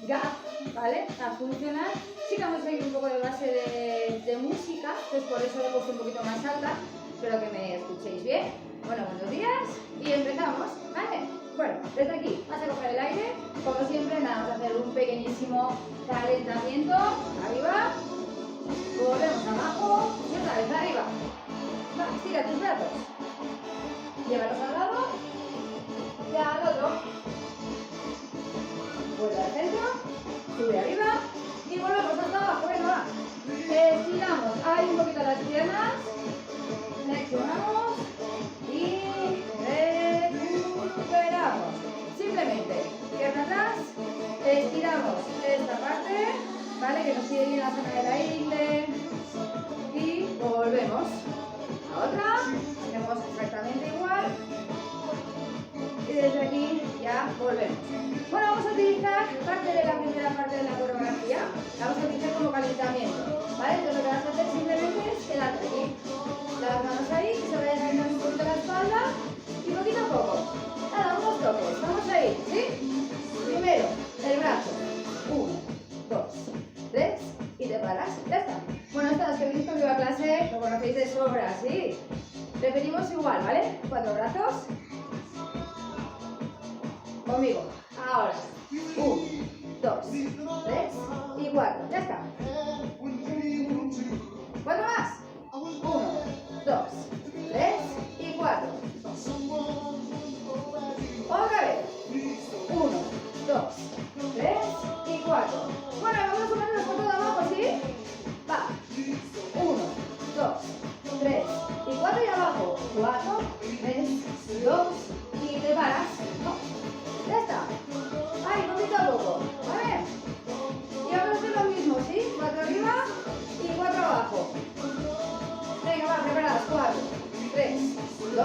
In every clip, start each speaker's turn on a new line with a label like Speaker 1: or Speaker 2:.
Speaker 1: gap, ¿vale? A funcionar. Sí que vamos a ir un poco de base de música, entonces por eso lo he puesto un poquito más alta. Espero que me escuchéis bien. Bueno, buenos días y empezamos, ¿vale? Bueno, desde aquí vas a coger el aire. Como siempre, nada, vamos a hacer un pequeñísimo calentamiento. Arriba, volvemos abajo y otra vez arriba. Va, estira tus brazos. Llévalos al lado y al otro. Vuelve al centro, sube arriba y volvemos hasta abajo. Venga, va. Estiramos ahí un poquito las piernas. Flexionamos y recuperamos. Simplemente, pierna atrás, estiramos esta parte, ¿vale? Que nos sigue bien la zona de la ingle. Y volvemos. A otra, hacemos exactamente igual. Y desde aquí ya volvemos. Bueno, vamos a utilizar parte de la primera parte de la coreografía. La vamos a utilizar como calentamiento, ¿vale? Entonces lo que vas a hacer simplemente es quedarte aquí. Las manos ahí, que se vayan calentando un poquito la espalda. Y poquito a poco. Nada, unos toques. Vamos a ir, ¿sí? Primero, el brazo. 1, 2, 3 y te paras. Ya está. Bueno, estas que venís conmigo a clase lo conocéis de sobra, ¿sí? Repetimos igual, ¿vale? 4 brazos. Conmigo. Ahora. 1, 2, 3 y 4. Ya está. 4 más. 1, 2, 3 y 4. Otra vez. 1, 2, 3 y 4. Bueno, vamos a ponernos por todo abajo, ¿sí? Va. 1, 2, 3 y 4 y abajo. 4, 3, 2 y te paras. ¿No? Ya está. Ahí, poquito a poco. ¿Vale? Y vamos a hacer lo mismo, ¿sí? 4 arriba y 4 abajo. Venga, va, preparados. 4, 3, 2,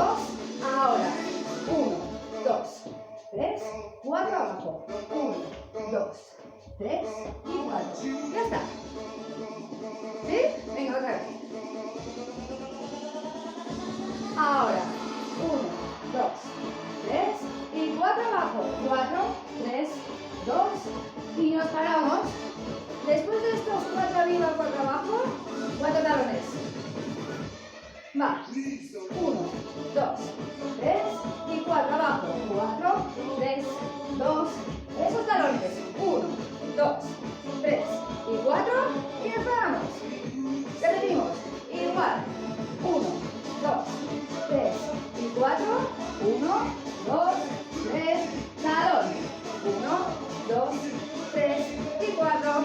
Speaker 1: ahora. 1, 2, 3, 4 abajo. 1, 2, 3 y 4. Ya está. ¿Sí? Venga, otra vez. Ahora. 1, 2, 3 y 4 abajo. 4, 3, 2 y nos paramos. Después de estos 4 arriba, 4 abajo, 4 talones. Va. 1, 2, 3 y 4 abajo. 4, 3, 2. Esos talones. 1, 2, 3 y 4. Y nos paramos. Repetimos. Igual. 1, 2, 3 y 4. 1, 2, 3. Talón. 1, 2, 3 y 4.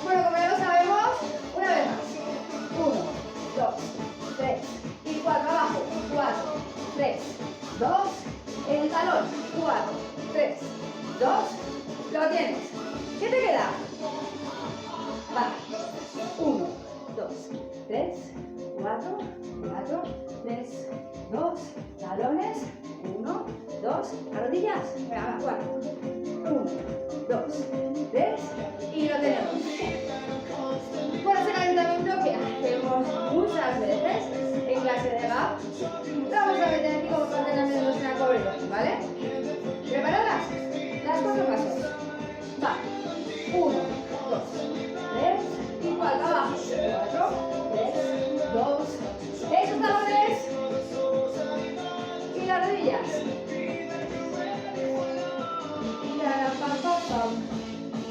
Speaker 1: Bueno, como ya lo sabemos, una vez más. 1, 2, 3 y 4 abajo. 4, 3, 2. El talón. 4, 3, 2. Lo tienes. ¿Qué te queda? Va. 1, 2, 3, 4, 4, 3, 2. Talones. 1, 2. Rodillas. Venga, 4. 1, 2, 3 y lo tenemos. Bueno, ese calentamiento que hacemos muchas veces en clase de gap, lo vamos a meter aquí como parte también de nuestra coreografía, ¿vale? ¿Preparadas? Las 4 pasos. Va. 1, 2, 3 y 4 abajo. 4, 3, 2. Esos talones. Y las rodillas.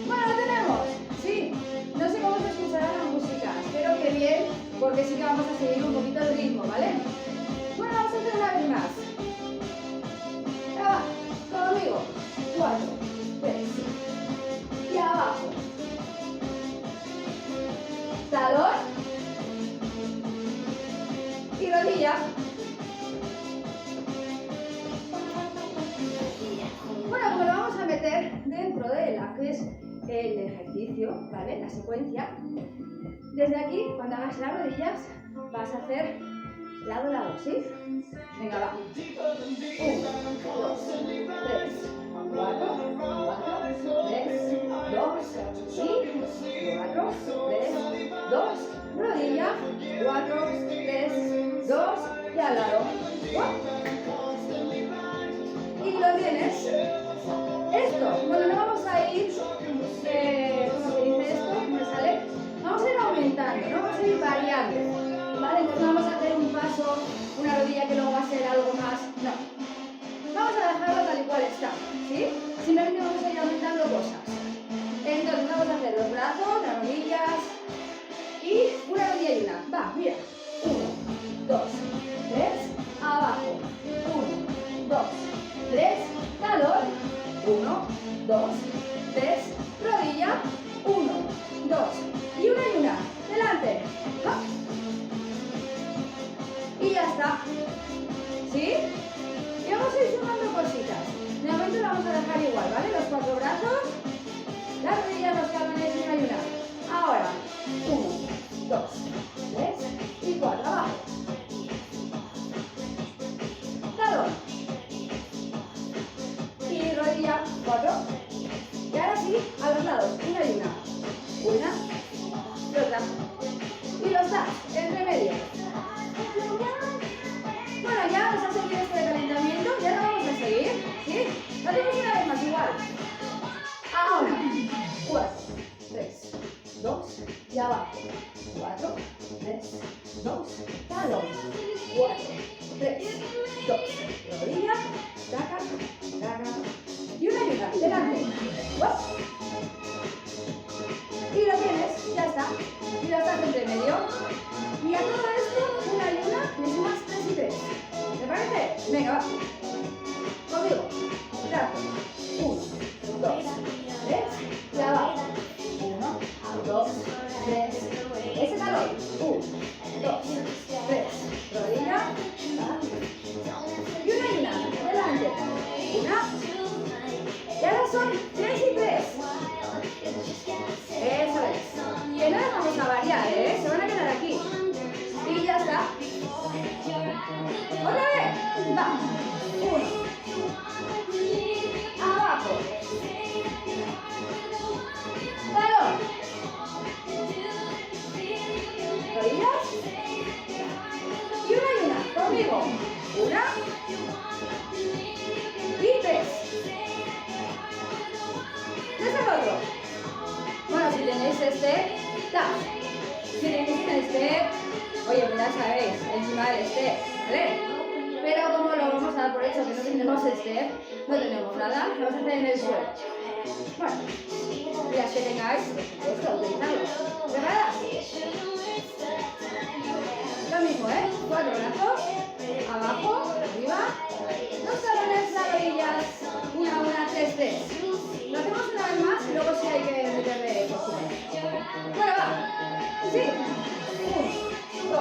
Speaker 1: Bueno, lo tenemos. Sí. No sé cómo se escuchará la música. Espero que bien, porque sí que vamos a seguir un poquito el ritmo, ¿vale? Bueno, vamos a hacer una vez más. Va, conmigo. 4, 3. Y abajo. Talón. Y rodilla. Bueno, como lo vamos a meter dentro de la que es el ejercicio, ¿vale? La secuencia. Desde aquí, cuando hagas las rodillas, vas a hacer lado a lado, ¿sí? Venga, va. 1, 2, 3, 4, 3, 2 y 4, 3, 2. Rodilla. 4, 3, 2 y al lado. Y lo tienes. Esto, bueno, no vamos a ir ¿vale? Entonces no vamos a hacer un paso, una rodilla que luego va a ser algo más, no. Vamos a dejarlo tal y cual está, ¿sí? Simplemente vamos a ir aumentando cosas. Entonces vamos a hacer los brazos, las rodillas y una rodilla y una. Va, mira. 1, 2, 3, abajo. 1, 2, 3, talón. 1, 2, 3, rodilla. 1, 2 y una. Delante. ¡Hop! Y ya está. ¿Sí? Y vamos a ir sumando cositas. De momento lo vamos a dejar igual, ¿vale? Los 4 brazos, las rodillas, los talones y una. Ahora, 1, 2, 3 y 4. Abajo. Talón. Y rodilla, 4. Y ahora sí, a los lados, una y una. Una y otra. Y los das, entre medio. Bueno, ya vamos a seguir este calentamiento, ya lo vamos a seguir, ¿sí? Lo hacemos una vez más, igual. Ahora, 4, 3, 2, y abajo. 4, 3, 2, talón. 4, 3, 2, rodilla, taca, taca. Y una, delante. ¡Uop! Y lo tienes, ya está. Y lo estás entre medio. Y a todo esto, una y una, le sumas 3 y 3. ¿Te parece? Venga, va. Conmigo. Brazo. 1, 2, 3. Y abajo. 1, 2, 3. Ese talón. 1, 2, 3. Rodilla. Y una. Delante. Una. Y ahora son 3 y 3. Eso es. Que no las vamos a variar, ¿eh? Se van a quedar aquí. Y ya está. Otra vez. Va. 1. Abajo. Talón. Rodillas. Y una. Conmigo. 1. Y 3. Desde el otro. Bueno, si tenéis este, tap. Si tenéis este, oye, pues ya sabéis, encima del step, ¿vale? Pero como lo vamos a dar por hecho que no tenemos step, no tenemos nada, lo vamos a hacer en el suelo. Bueno, ya que tengáis, esto, utilizarlo. ¿Preparadas? Lo mismo, ¿eh? 4 brazos, abajo, arriba, los talones, las rodillas, 1, 3, 3. Lo hacemos una vez más y luego sí hay que meterle cositas. Bueno, va. Sí. 1, 2,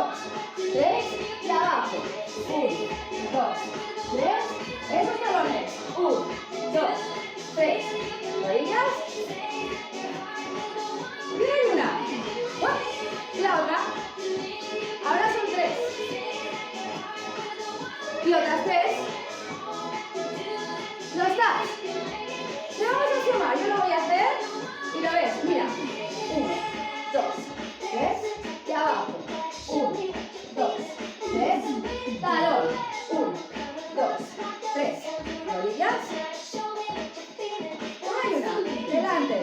Speaker 1: 3 y abajo. 1, 2, 3. Esos talones. 1, 2, 3. Rodillas. Y una. Y la otra. Ahora son 3. Y otras 3. Los das. Le vamos a sumar, yo lo voy a hacer y lo ves, mira. 1, 2, 3 y abajo. 1, 2, 3, talón. 1, 2, 3, rodillas. Una, delante.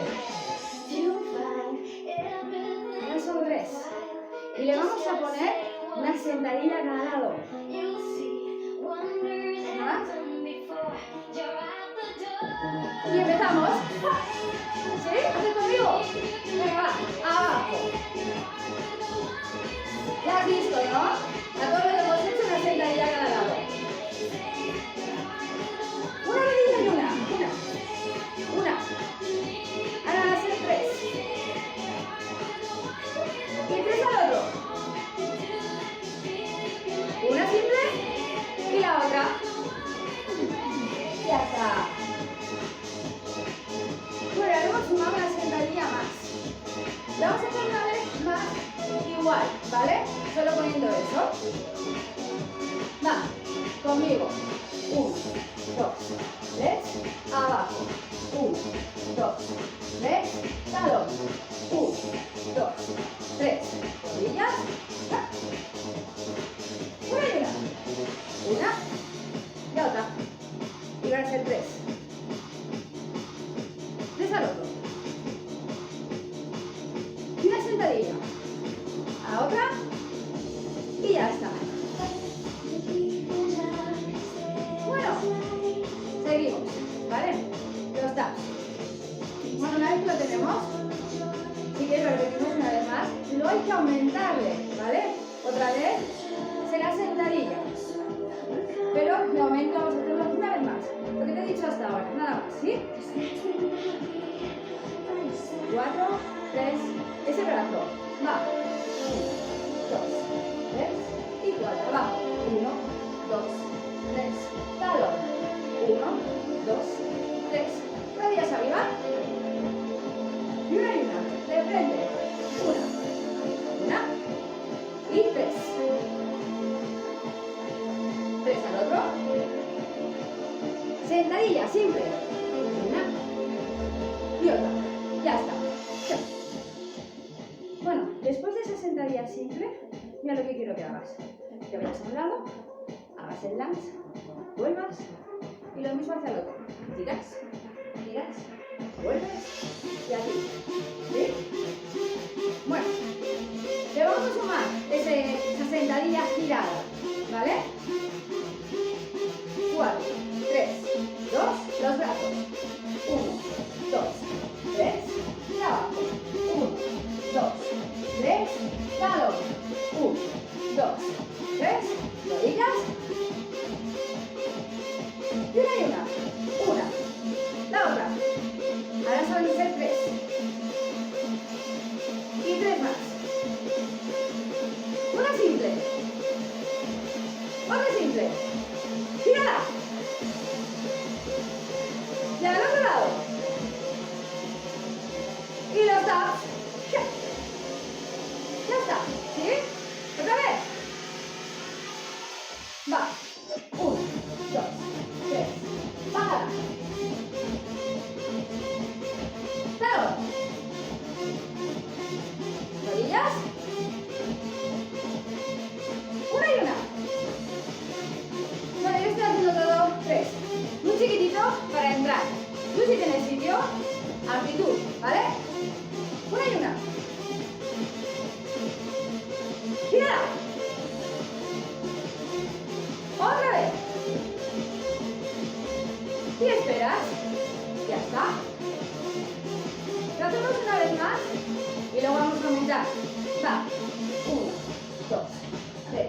Speaker 1: Ahora son 3. Y le vamos a poner una sentadilla a cada lado. ¿Más? Y empezamos. ¿Sí? ¿Haces conmigo? Venga, va. Abajo. Ya has visto, ¿no? A todos los hemos hecho una sentadilla a cada lado. Una rodilla y una. Ahora van a ser 3. Y 3 al otro. Una simple y la otra. Ya está. Bueno, ahora hemos sumado una sentadilla más. La vamos a hacer una vez más igual, ¿vale? Solo poniendo eso. Va, conmigo. 1, 2, 3, abajo. 1, 2, 3, talón. 1, 2, 3, rodillas. Una y otra. Y van a ser 3. 3 al otro. Y una sentadilla. A otra. Y 3 al otro. Sentadilla, simple. Una y otra. Ya está. Bueno, después de esa sentadilla simple, mira lo que quiero que hagas. Que vayas a un lado, hagas el lunge, vuelvas y lo mismo hacia el otro. Tiras, tiras, vuelves y aquí. ¿Sí? Bueno, le vamos a sumar esa sentadilla girada, ¿vale? 4, 3, 2, los brazos. 1, 2, 3, y abajo. 1, 2, 3, talón. 1, 2, 3, rodillas. Y una. Una. La otra. Ahora saben hacer 3. Y 3 más. Una simple. Otra simple. Gírala. Y al otro lado. Y los taps. Ya está. ¿Sí? Otra vez. Va. 1, 2, 3. Para. Talón. Rodillas. Una y una. Vale, yo estoy haciendo todo 3. Muy chiquitito para entrar. Tú si tienes sitio, amplitud, ¿vale? Una y una. Gira. Otra vez. Y esperas. Ya está. Lo hacemos una vez más y luego vamos a aumentar. Va. 1, 2, 3,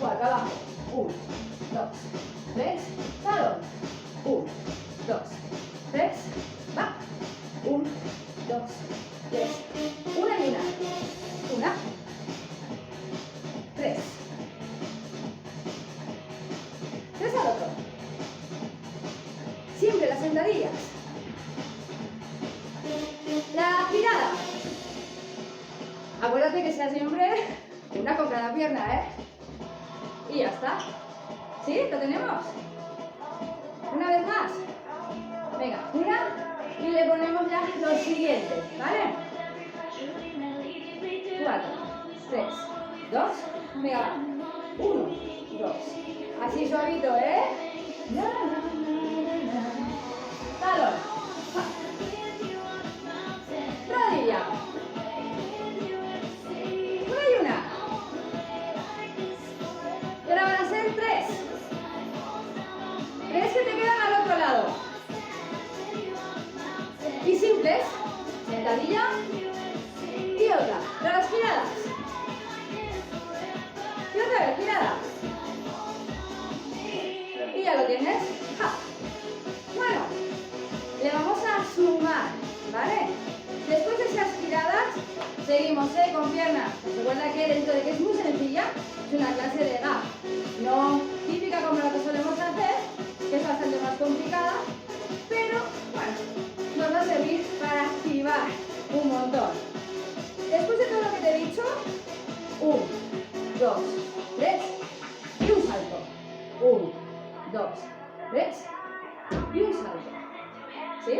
Speaker 1: 4, abajo. 1, 2, 3, talón. 1, 2, 3, va. 1, 2, 3. Una y una. Una. 3. 3 al otro. Siempre las sentadillas. La girada. Acuérdate que sea siempre una con cada pierna, ¿eh? Y ya está. ¿Sí? ¿Lo tenemos? Una vez más. Venga, una y le ponemos ya lo siguiente, ¿vale? 4, 3, 2, venga, 1, 2. Así suavito, ¿eh? Talón. Rodilla. Una y una. Y ahora van a ser 3. 3 que te quedan al otro lado. Y simples. Sentadilla. Y otra. Pero las giradas. Y otra vez, girada. Y ya lo tienes. ¡Ja! Bueno, le vamos a sumar, ¿vale? Después de esas giradas, seguimos con piernas. Recuerda que dentro de que es muy sencilla, es una clase de gap. No típica como la que solemos hacer, que es bastante más complicada, pero bueno, nos va a servir para activar un montón. Después de todo lo que te he dicho, 1, 2, 3 y un salto. 1, 2, 3 y un salto. ¿Sí?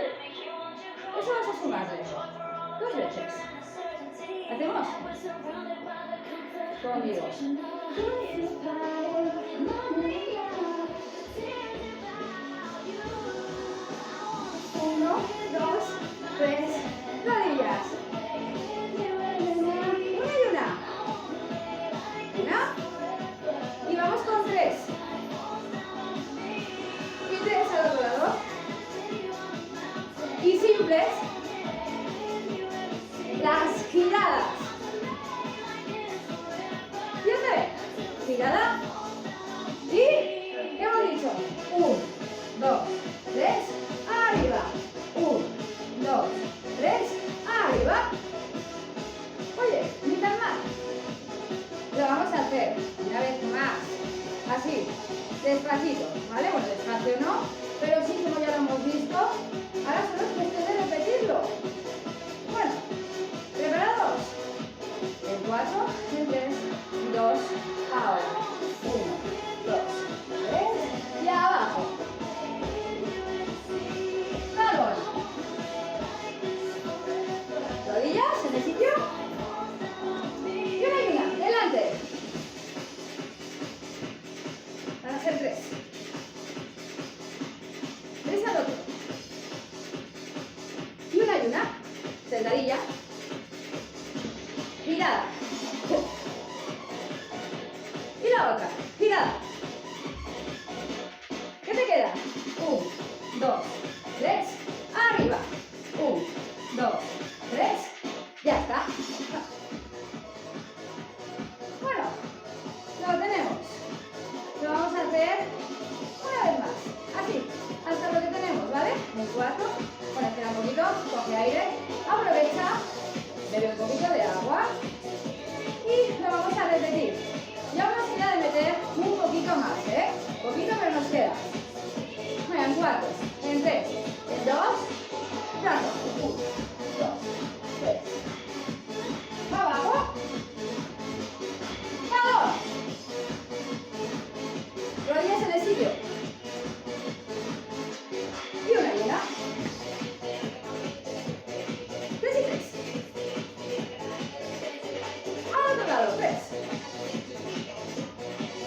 Speaker 1: Eso vas a sumarle 2 veces. ¿Hacemos? Conmigo. 1, 2, 3, rodillas. Una y una. Una. Y vamos con 3. Y 3 al otro lado. Y simples. Las giradas. Y otra vez. Girada. Y, ¿qué hemos dicho? 1, 2, 3, arriba. 1, 2, 3, arriba. Oye, ni tan mal. Lo vamos a hacer una vez más. Así, despacito, ¿vale? Bueno, despacio no, pero sí, como ya lo hemos visto, ahora solo es cuestión de repetirlo. Bueno, ¿preparados? En 4, en 3, 2, ahora. 1, 2, hacer 3. 3 al otro. Y una. Sentadilla. Girada. Y la otra. Girada. ¿Qué te queda? 1, 2, 3. Arriba. 1, 2, 3. Ya está. Bueno, lo tenemos. Lo vamos a hacer una vez más. Así, hasta lo que tenemos, ¿vale? En 4. Bueno, espera un poquito, coge aire. Aprovecha, bebe un poquito de agua. Y lo vamos a repetir. Ya nos queda de meter un poquito más, ¿eh? Un poquito, pero nos queda. Bueno, en 4, en 3, en 2. Brazo. 1, 2, 3. Abajo. ¡Vamos! Rodillas en el sitio. Y una llena. 3 y 3. Al otro lado, 3.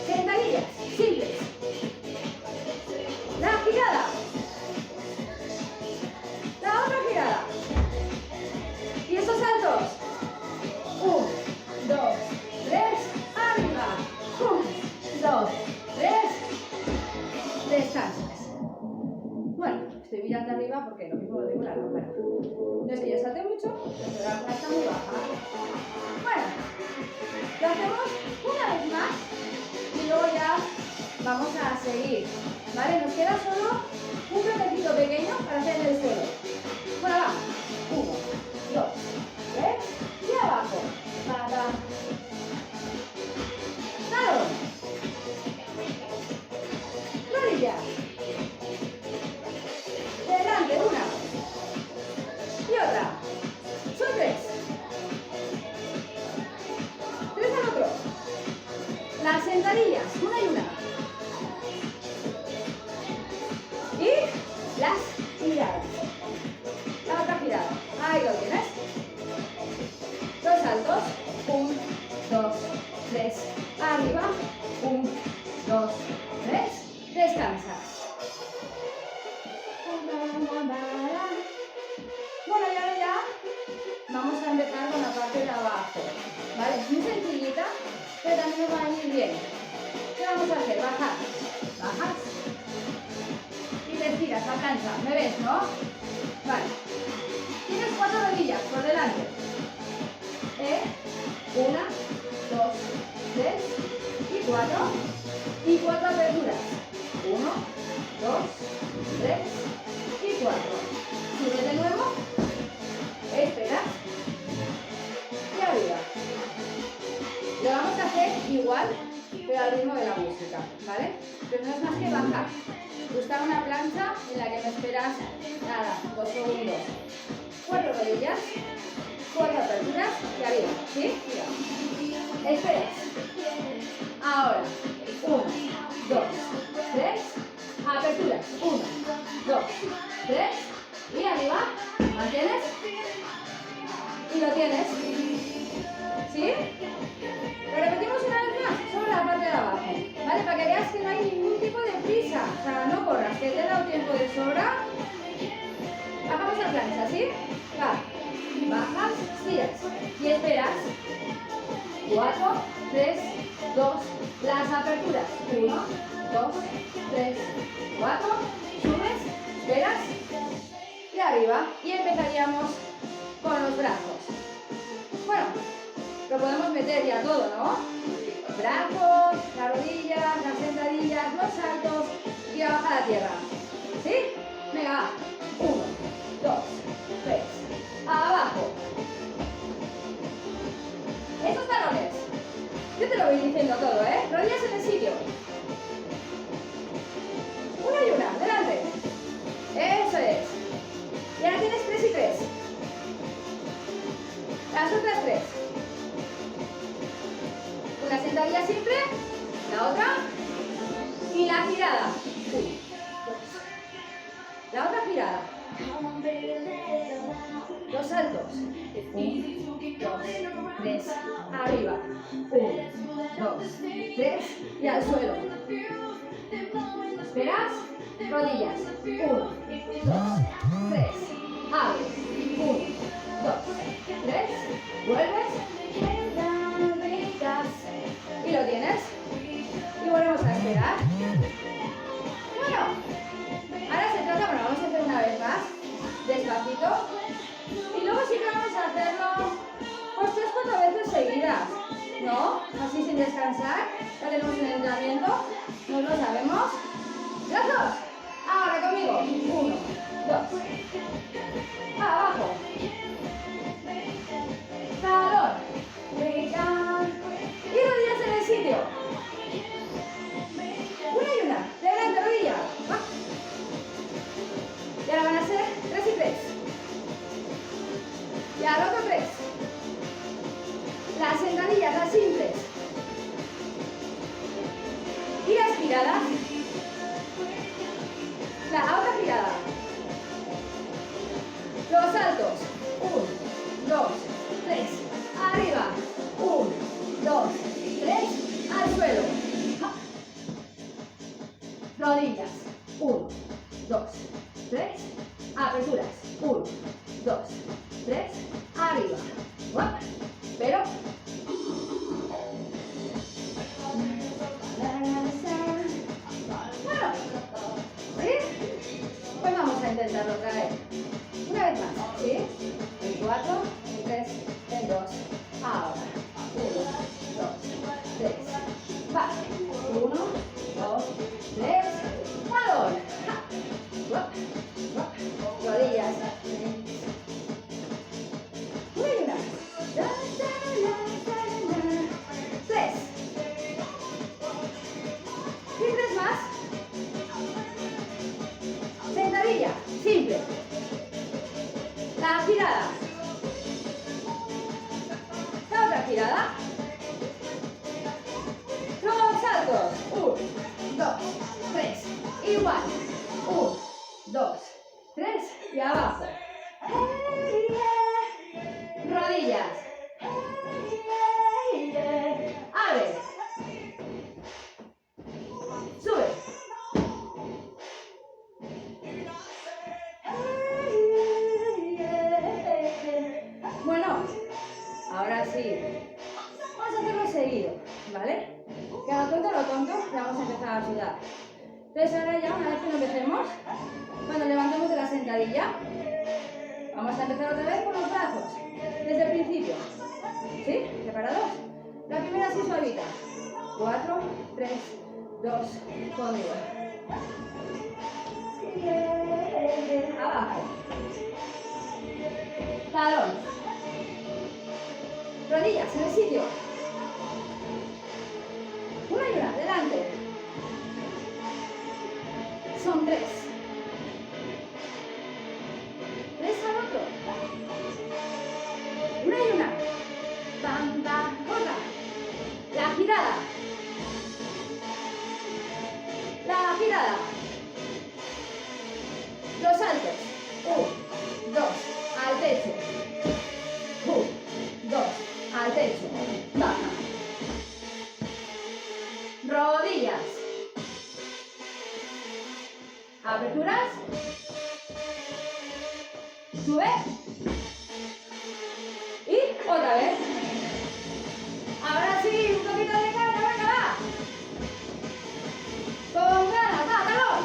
Speaker 1: Sentadillas simples. La girada. La otra girada. Y esos saltos. 1, 2, 3. Arriba. 1, 2, 3. Descansas. Bueno, estoy mirando arriba porque lo mismo lo digo la lámpara. No es que yo salte mucho, pero la lámpara está muy baja. Bueno, lo hacemos una vez más y luego ya vamos a seguir. ¿Vale? Nos queda solo un bloquecito pequeño para hacer en el suelo. Bueno, va. 1, 2, 3. Y abajo. Pata. Talón. Rodilla. Delante, una. Y otra. Son 3. 3 al otro. Las sentadillas, una y una. Y las giradas. La otra girada. Ahí lo tienes. 2 saltos. 1, 2, 3. Arriba. 1, 2, 3. Descansas. Bueno, y ahora ya vamos a empezar con la parte de abajo. ¿Vale? Es muy sencillita, pero también nos va a ir bien. ¿Qué vamos a hacer? Bajar. Bajas. Y te estiras la plancha. ¿Me ves, no? Vale. Tienes 4 rodillas por delante. 1, 2, 3 y 4. Y 4 aperturas. 1, 2, 3 y 4. Sube de nuevo. Espera. Y arriba. Lo vamos a hacer igual, pero al ritmo de la música, ¿vale? Pero no es más que bajar. Buscar una plancha en la que no esperas nada, 2 segundos. 4 rodillas, 4 aperturas y arriba, ¿sí? Mira. Esperas. Ahora, 1, 2, 3, aperturas. 1, 2, 3 y arriba. ¿Mantienes? Y lo tienes. ¿Sí? Lo repetimos una vez más, solo la parte de abajo, ¿vale? Para que veas que no hay ningún tipo de prisa. O sea, no corras, que te he dado tiempo de sobra. Bajamos la plancha, ¿sí? Va. Bajas, tiras y esperas. 4, 3, 2, las aperturas. 1, 2, 3, 4. Subes, esperas y arriba. Y empezaríamos con los brazos. Bueno, lo podemos meter ya todo, ¿no? Brazos, las rodillas, las sentadillas, los saltos y a bajar a tierra. ¿Sí? Venga, va. 1, 2, 3. Abajo. Esos talones. Yo te lo voy diciendo todo, ¿eh? Rodillas en el sitio. Una y una. Delante. Eso es. Y ahora tienes 3 y 3. Las otras 3. Una sentadilla simple, la otra y la girada. 1, 2. La otra girada. 2 saltos. 1, 2, 3. Arriba. 1, 2, 3. Y al suelo. Rodillas. 1, 2, 3. Abre. 1, 2, 3. Vuelves. Y lo tienes. Y volvemos a esperar. Bueno. Ahora se trata, bueno, vamos a hacer una vez más. Despacito. Y luego sí que vamos a hacerlo pues 3-4 veces seguidas. ¿No? Así sin descansar. Ya tenemos un entrenamiento. Nos lo sabemos. Los dos. Ahora conmigo. 1, 2. Abajo. Talón. Y rodillas en el sitio. Una y una. Delante, rodilla. Y ahora van a ser 3 y 3. Y al otro 3. Las sentadillas, las simples. Y las giradas. La otra girada. Los saltos. 1, 2, 3. Arriba. 1, 2, 3. Al suelo. Rodillas. 1, 2, 3. Aperturas. 1, 2, 3. Arriba. Pero. Bueno. ¿Sí? Pues vamos a intentarlo otra vez. Una vez más. ¿Sí? En 4, en 3, en 2. Ahora. 1, 2, 3. Va. 1, 2, 3. Talón. Rodillas. Una y una. 3. Y 3 más. Sentadilla. Simple. La girada. La otra girada. Los saltos. 1, 2, 3. Igual. 1, 2, 3. Y abajo. Rodillas. Abre. Sube. Bueno, ahora sí. Vamos a hacerlo seguido, ¿vale? Que a lo tonto, ya vamos a empezar a sudar. Entonces ahora ya, una vez que lo empecemos, cuando levantemos de la sentadilla, vamos a empezar otra vez con los brazos, desde el principio. ¿Sí? ¿Preparados? La primera así suavita. 4, 3, 2, conmigo. Abajo. Talón. Rodillas en el sitio. Una y una, delante. Son 3. 3 al otro. Una y una. Banda, otra. La girada. La girada. Los saltos. 1, 2, al techo. 1, 2, al techo. Baja. Rodillas. Aperturas. Sube. Y otra vez. Ahora sí, un poquito de carga, venga, va. Con ganas, va, talón.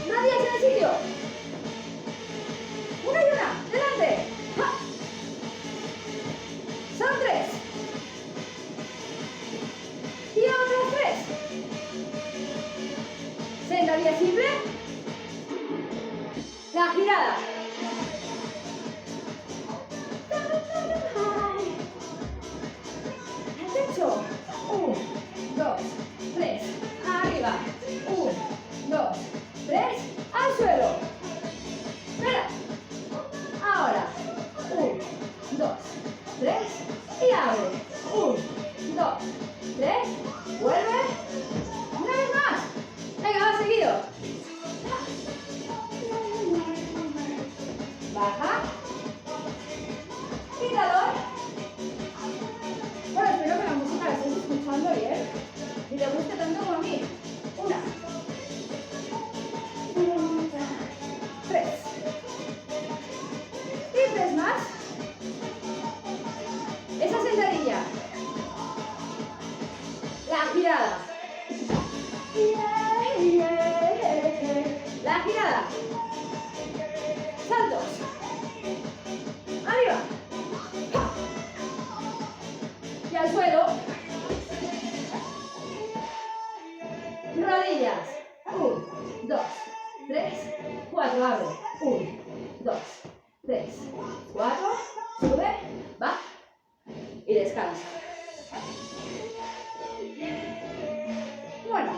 Speaker 1: Rodillas en el sitio. Una y una, delante. ¡Ja! Son 3. Y otros 3. Sentadilla simple. La girada. Al techo. 1, 2, 3. Arriba. 1, 2, 3. Al suelo. Espera. Ahora. 1, 2, 3. Y abre. 1, 2, 3. Vuelve. Una vez más. Venga, va seguido. Baja. Y talón. Bueno, espero que la música la estéis escuchando bien y te guste tanto como a mí. 1, rodillas, 1, 2, 3, 4, abre, 1, 2, 3, 4, sube, va, y descansa. Bueno,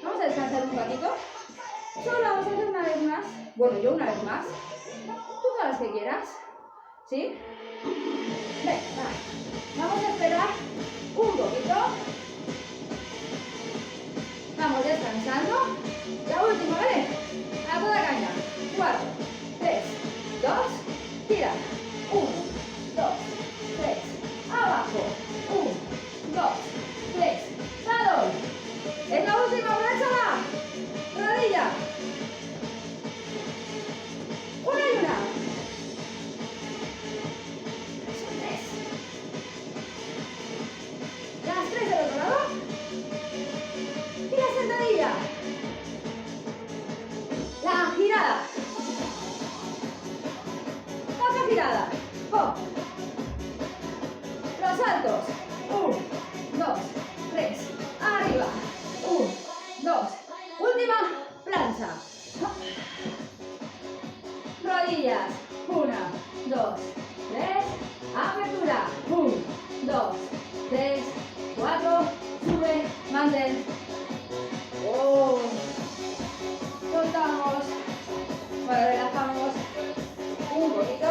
Speaker 1: vamos a descansar un ratito. Solo vamos a hacer una vez más, bueno, yo una vez más, tú todas las que quieras, ¿sí? Venga, vamos a esperar un poquito. Vamos descansando. La última, ¿vale? A toda caña. 4, 3, 2, tira. 1, 2, 3, abajo. 1, 2, 3, paddle. Es la última, abrázala. Rodilla. Una y una. Son 3. Las 3 del otro lado. Y la sentadilla. La girada. Otra girada. Pop. Los saltos. 1, 2, 3. Arriba. 1, 2. Última plancha. Rodillas. 1, 2, 3. Apertura. 1, 2, 3, 4. Sube. Mantén. Soltamos. Bueno, relajamos un poquito.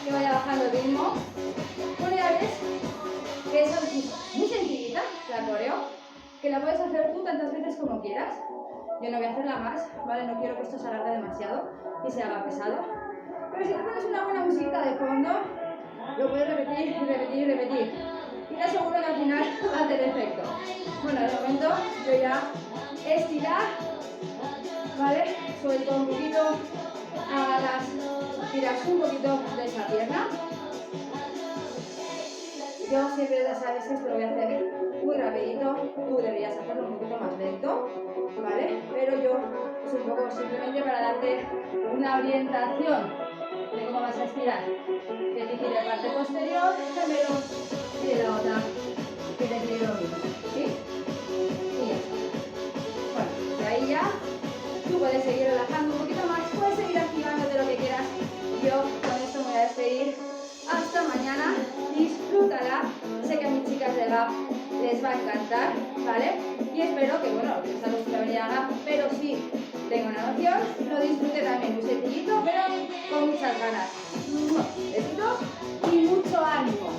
Speaker 1: Que vaya bajando el ritmo. Bueno, ya ves que es muy sencillita la coreo, que la puedes hacer tú tantas veces como quieras. Yo no voy a hacerla más, ¿vale? No quiero que esto se alargue demasiado y se haga pesado. Pero si te pones una buena musiquita de fondo, lo puedes repetir, repetir, repetir. Y te aseguro que al final va a tener efecto. Bueno, de momento yo ya estirar, ¿vale? Suelto un poquito, agarras, tiras un poquito de esa pierna. Yo siempre, ya sabes, esto lo voy a hacer muy rapidito. Tú deberías hacerlo un poquito más lento, ¿vale? Pero yo es un poco simplemente para darte una orientación de cómo vas a estirar. Que te gire la parte posterior, gemelo, y de la otra que te gire lo mismo, ¿sí? Y ya está. Bueno, de ahí ya tú puedes seguir relajando un poquito más, puedes seguir activándote lo que quieras. Yo con esto me voy a despedir. Hasta mañana, disfrútala. Sé que a mis chicas de GAP les va a encantar, ¿vale? Y espero que, bueno, que les guste venir a GAP, pero sí tengo una noción, lo disfrute también muy sencillito, pero con muchas ganas. Besitos y mucho ánimo.